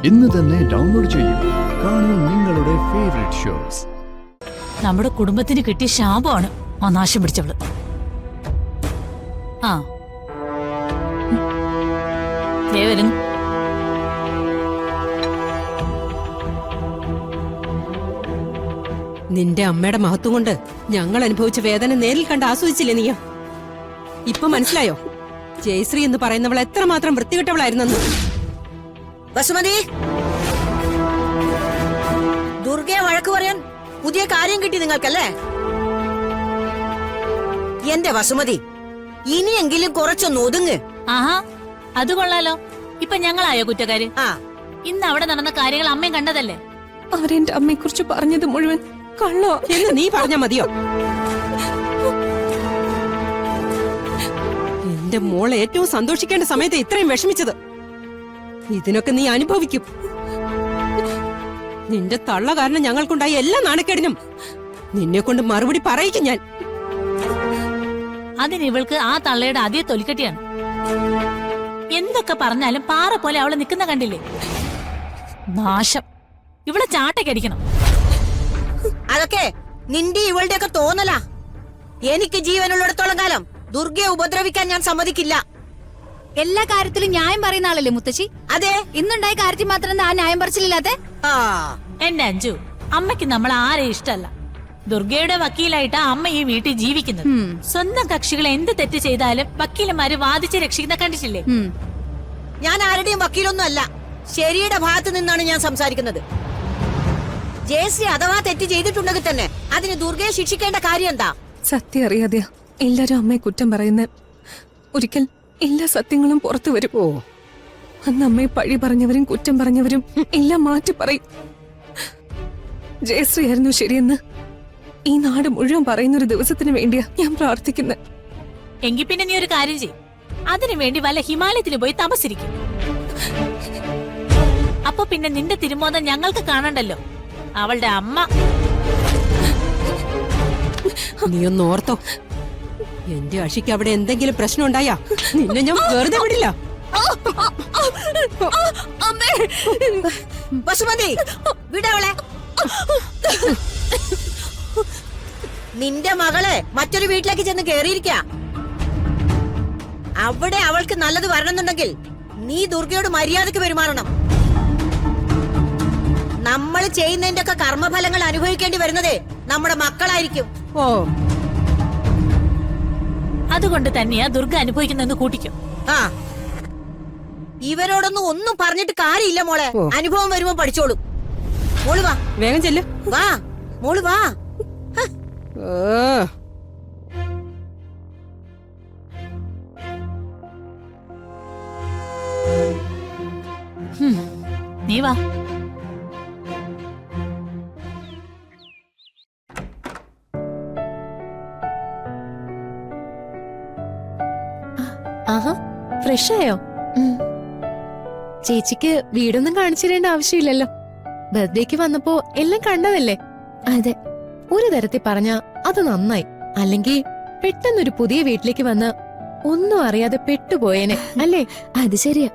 ഇന്ന് തന്നെ ഡൗൺലോഡ് ചെയ്യൂ. കാണൂ നിങ്ങളുടെ ഫേവറേറ്റ് ഷോസ്. നമ്മുടെ കുടുംബത്തിന് കിട്ടിയ ശാപമാണ് ആ നാശം പിടിച്ചവള്. ആ ദേവരൻ നിന്റെ അമ്മയുടെ മഹത്വം കൊണ്ട് ഞങ്ങൾ അനുഭവിച്ച വേദന നേരിൽ കണ്ട് ആസ്വദിച്ചില്ലേ നീ? ഇപ്പൊ മനസ്സിലായോ ജയശ്രീ എന്ന് പറയുന്നവൾ എത്രമാത്രം വൃത്തികെട്ടവളായിരുന്നെന്ന്? വസുമതി, ദുർഗയെ വഴക്ക് പറയാൻ പുതിയ കാര്യം കിട്ടി നിങ്ങൾക്കല്ലേ? എന്റെ വസുമതി, ഇനിയെങ്കിലും കുറച്ചൊന്ന് ഒതുങ്ങ്. ആഹാ, അത് കൊള്ളാലോ. ഇപ്പൊ ഞങ്ങളായോ കുറ്റക്കാര്? ഇന്ന് അവിടെ നടന്ന കാര്യങ്ങൾ അമ്മയും കണ്ടതല്ലേ? അവരെന്റെ അമ്മയെ കുറിച്ച് പറഞ്ഞത് മുഴുവൻ കള്ളോ എന്ന് നീ പറഞ്ഞ മതിയോ? എന്റെ മോൾ ഏറ്റവും സന്തോഷിക്കേണ്ട സമയത്ത് ഇത്രയും വിഷമിച്ചത്. ഇതിനൊക്കെ നീ അനുഭവിക്കും. നിന്റെ തള്ള കാരണം ഞങ്ങൾക്കുണ്ടായ എല്ലാ നാണക്കേടിനും നിന്നെ കൊണ്ട് മറുപടി പറയിക്കും ഞാൻ. അതിന് ഇവൾക്ക് ആ തള്ളയുടെ അതേ തൊലിക്കട്ടിയാണ്. എന്തൊക്കെ പറഞ്ഞാലും പാറ പോലെ അവള് നിൽക്കുന്ന കണ്ടില്ലേ? നാശം. ഇവളെ ചാട്ടയ്ക്കടിക്കണം. അതൊക്കെ നിന്റെ ഇവളുടെ ഒക്കെ തോന്നലാ. എനിക്ക് ജീവനുള്ളിടത്തോളം കാലം ദുർഗയെ ഉപദ്രവിക്കാൻ ഞാൻ സമ്മതിക്കില്ല. എല്ലാ കാര്യത്തിലും ന്യായം പറയുന്ന ആളല്ലേ മുത്തശ്ശി? അതെ, ഇന്നുണ്ടായ കാര്യത്തിൽ മാത്രം ആ ന്യായം പറച്ചിലില്ലാതെ. എന്റെ അഞ്ജു, അമ്മയ്ക്ക് നമ്മൾ ആരെയും ഇഷ്ടമല്ല. ദുർഗയുടെ വക്കീലായിട്ടാ അമ്മ ഈ വീട്ടിൽ ജീവിക്കുന്നത്. സ്വന്തം കക്ഷികൾ എന്ത് തെറ്റ് ചെയ്താലും വക്കീലന്മാര് വാദിച്ച് രക്ഷിക്കുന്ന കണ്ടിട്ടില്ലേ? ഞാൻ ആരുടെയും വക്കീലൊന്നും അല്ല. ശരിയുടെ ഭാഗത്ത് നിന്നാണ് ഞാൻ സംസാരിക്കുന്നത്. ജയശ്രീ അഥവാ തെറ്റ് ചെയ്തിട്ടുണ്ടെങ്കിൽ തന്നെ അതിന് ദുർഗയെ ശിക്ഷിക്കേണ്ട കാര്യം എന്താ? സത്യം അറിയാതെയാ എല്ലാരും അമ്മയെ കുറ്റം പറയുന്ന. ഒരിക്കൽ എല്ലാ സത്യങ്ങളും പുറത്തു വരും. അന്ന് അമ്മയെ പഴി പറഞ്ഞവരും കുറ്റം പറഞ്ഞവരും എല്ലാം മാറ്റി പറയും. ജയശ്രീ ആയിരുന്നു ശരിയെന്ന് ഈ നാട് മുഴുവൻ പറയുന്ന ഒരു ദിവസത്തിന് വേണ്ടിയാ ഞാൻ പ്രാർത്ഥിക്കുന്നത്. എങ്കിൽ പിന്നെ നീ ഒരു കാര്യം ചെയ്യും, അതിനു വേണ്ടി വല്ല ഹിമാലയത്തിൽ പോയി തപസ്സിരിക്കും. അപ്പൊ പിന്നെ നിന്റെ തിരുമോദം ഞങ്ങൾക്ക് കാണണ്ടല്ലോ. അവളുടെ അമ്മ. നീ ഒന്ന് ഓർത്തോ, എന്റെ അഷിക്ക് അവിടെ എന്തെങ്കിലും പ്രശ്നം ഉണ്ടായാ നിന്നെ ഞാൻ വെറുതെ വിടില്ല. വസുമതി, വിടവളെ. നിന്റെ മകളെ മറ്റൊരു വീട്ടിലേക്ക് ചെന്ന് കേറിയിരിക്ക. അവിടെ അവൾക്ക് നല്ലത് വരണമെന്നുണ്ടെങ്കിൽ നീ ദുർഗയോട് മര്യാദക്ക് പെരുമാറണം. നമ്മൾ ചെയ്യുന്നതിന്റെ ഒക്കെ കർമ്മഫലങ്ങൾ അനുഭവിക്കേണ്ടി വരുന്നതേ നമ്മുടെ മക്കളായിരിക്കും. അതുകൊണ്ട് തന്നെയാ ദുർഗ അനുഭവിക്കുന്നെന്ന് കൂട്ടിക്കും. ഇവരോടൊന്നും ഒന്നും പറഞ്ഞിട്ട് കാര്യമില്ല മോളെ. അനുഭവം വരുമ്പോ പഠിച്ചോളൂ. മോള് വാ, വേഗം ചെല്ല്. വാ മോള് വാ. നീ വാ. ആഹാ, ഫ്രഷായോ? ചേച്ചിക്ക് വീടൊന്നും കാണിച്ചു തരേണ്ട ആവശ്യമില്ലല്ലോ. ബർത്ത്ഡേക്ക് വന്നപ്പോ എല്ലാം കണ്ടതല്ലേ? അതെ, ഒരു തരത്തിൽ പറഞ്ഞ അത് നന്നായി. അല്ലെങ്കിൽ പെട്ടെന്നൊരു പുതിയ വീട്ടിലേക്ക് വന്ന് ഒന്നും അറിയാതെ പെട്ടുപോയേനെ അല്ലേ? അത് ശരിയാ.